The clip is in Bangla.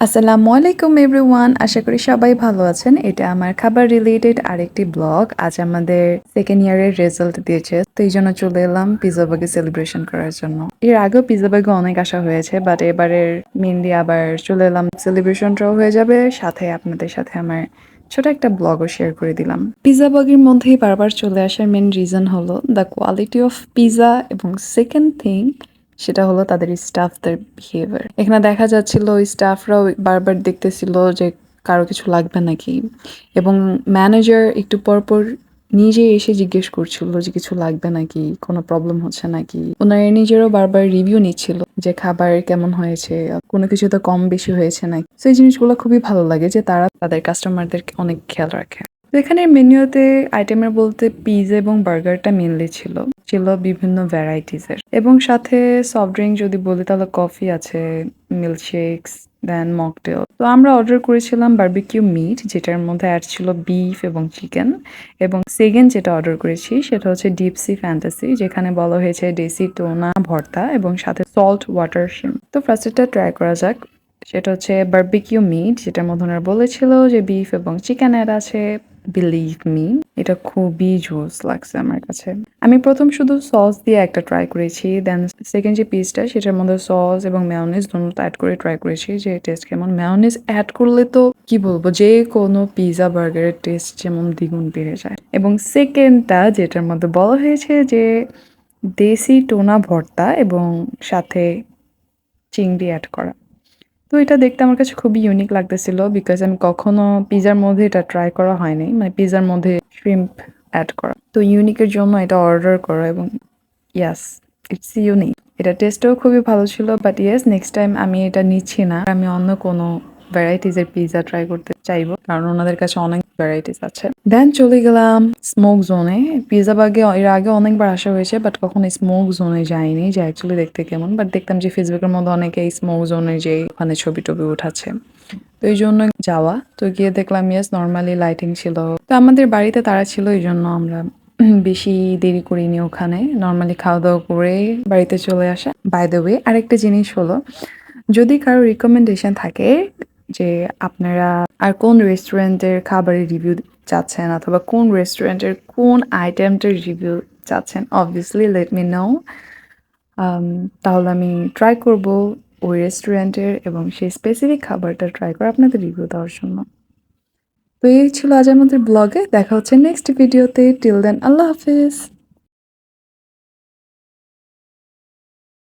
আসসালামু আলাইকুম এভরিওয়ান, আশা করি সবাই ভালো আছেন। এটা আমার খাবার রিলেটেড আরেকটি ব্লগ। আজ আমাদের সেকেন্ড ইয়ারের রেজাল্ট দিয়েছে, তো এই জন্য চলে এলাম পিজা বাগে সেলিব্রেশন করার জন্য। এর আগেও পিজা বাগে অনেক আসা হয়েছে, বাট এবারের মেনলি আবার চলে এলাম, সেলিব্রেশনটাও হয়ে যাবে, সাথে আপনাদের সাথে আমার ছোট একটা ব্লগও শেয়ার করে দিলাম। পিজা বাগের মধ্যেই বারবার চলে আসার মেন রিজন হলো দ্য কোয়ালিটি অফ পিজা, এবং সেকেন্ড থিং সেটা হলো তাদের স্টাফদের বিহেভিয়ার। এখানে দেখা যাচ্ছিল ওই স্টাফরাও বারবার দেখতেছিল যে কারো কিছু লাগবে নাকি, এবং ম্যানেজার একটু পরপর নিজে এসে জিজ্ঞেস করছিল যে কিছু লাগবে নাকি, কোনো প্রবলেম হচ্ছে নাকি। ওনারা নিজেরও বারবার রিভিউ নিচ্ছিল যে খাবার কেমন হয়েছে, কোনো কিছুতে কম বেশি হয়েছে নাকি। তো এই জিনিসগুলো খুবই ভালো লাগে যে তারা তাদের কাস্টমারদের অনেক খেয়াল রাখে। তো এখানে মেনুতে আইটেমের বলতে পিৎজা এবং বার্গারটা মেনলি ছিল ছিল বিভিন্ন ভ্যারাইটিসের, এবং সাথে সফট ড্রিঙ্ক যদি বলি তাহলে কফি আছে, মিল্কশেকস, দেন মকটেল। তো আমরা অর্ডার করেছিলাম বারবিকিউ মিট, যেটার মধ্যে অ্যাড ছিল বিফ এবং চিকেন, এবং সেকেন্ড যেটা অর্ডার করেছি সেটা হচ্ছে ডিপসি ফ্যান্টাসি, যেখানে বলা হয়েছে দেশি টোনা ভর্তা এবং সাথে সল্ট ওয়াটার শিম। তো ফার্স্টেরটা ট্রাই করা যাক। সেটা হচ্ছে বারবিকিউ মিট, যেটার মধ্যে ওনারা বলেছিল যে বিফ এবং চিকেন অ্যাড আছে। বিলিভ মি, এটা খুবই জোস লাগছে আমার কাছে। আমি প্রথম শুধু সস দিয়ে একটা ট্রাই করেছি, দেন সেকেন্ড যে পিসটা সেটার মধ্যে সস এবং মেয়োনিজ দুটো অ্যাড করে ট্রাই করেছি যে টেস্ট কেমন। মেয়োনিজ অ্যাড করলে তো কি বলবো, যে কোনো পিৎজা বার্গারের টেস্ট যেমন দ্বিগুণ বেড়ে যায়। এবং সেকেন্ডটা যেটার মধ্যে বলা হয়েছে যে দেশি টোনা ভর্তা এবং সাথে চিংড়ি অ্যাড করা। তো এটা দেখতে আমার কাছে খুবই ইউনিক লাগতেছিল, বিকজ আমি কখনো পিজার মধ্যে এটা ট্রাই করা হয়নি, মানে পিজার মধ্যে শ্রিম্প অ্যাড করা। তো ইউনিকের জন্য এটা অর্ডার করা, এবং ইয়াস, ইটস ইউনিক। এটা টেস্টও খুবই ভালো ছিল, বাট ইয়েস, নেক্সট টাইম আমি এটা নিচ্ছি না, আমি অন্য কোনো ভ্যারাইটিসের পিৎজা ট্রাই করতে চাইবো, কারণ ওনাদের কাছে অনেক ভ্যারাইটিস আছে। দেন চলে গেলাম স্মোক জোনে। পিৎজা বাগে এর আগে অনেকবার আসা হয়েছে, বাট কখনো স্মোক জোনে যাইনি যে অ্যাকচুয়ালি দেখতে কেমন। বাট দেখতাম যে ফেসবুকের মধ্যে অনেকে স্মোক জোনে যে ওখানে ছবি টবি উঠাচ্ছে, তো এই জন্য যাওয়া। তো গিয়ে দেখলাম ইয়েস, নর্মালি লাইটিং ছিল। তো আমাদের বাড়িতে তারা ছিল, এই জন্য আমরা বেশি দেরি করিনি, ওখানে নর্মালি খাওয়া দাওয়া করে বাড়িতে চলে আসা। বাই দ্য ওয়ে, আরেকটা জিনিস হলো, যদি কারো রিকমেন্ডেশন থাকে যে আপনারা আর কোন রেস্টুরেন্টের খাবারের রিভিউ চাচ্ছেন, অথবা কোন রেস্টুরেন্টের কোন আইটেমটার রিভিউ চাচ্ছেন, অবভিয়াসলি লেট মি নো। তাহলে আমি ট্রাই করব ওই রেস্টুরেন্টের এবং সেই স্পেসিফিক খাবারটা ট্রাই করে আপনাদের রিভিউ দেওয়ার জন্য। তো এই ছিল আজ আমাদের ব্লগে। দেখা হচ্ছে নেক্সট ভিডিওতে। টিল দেন, আল্লাহ হাফিজ।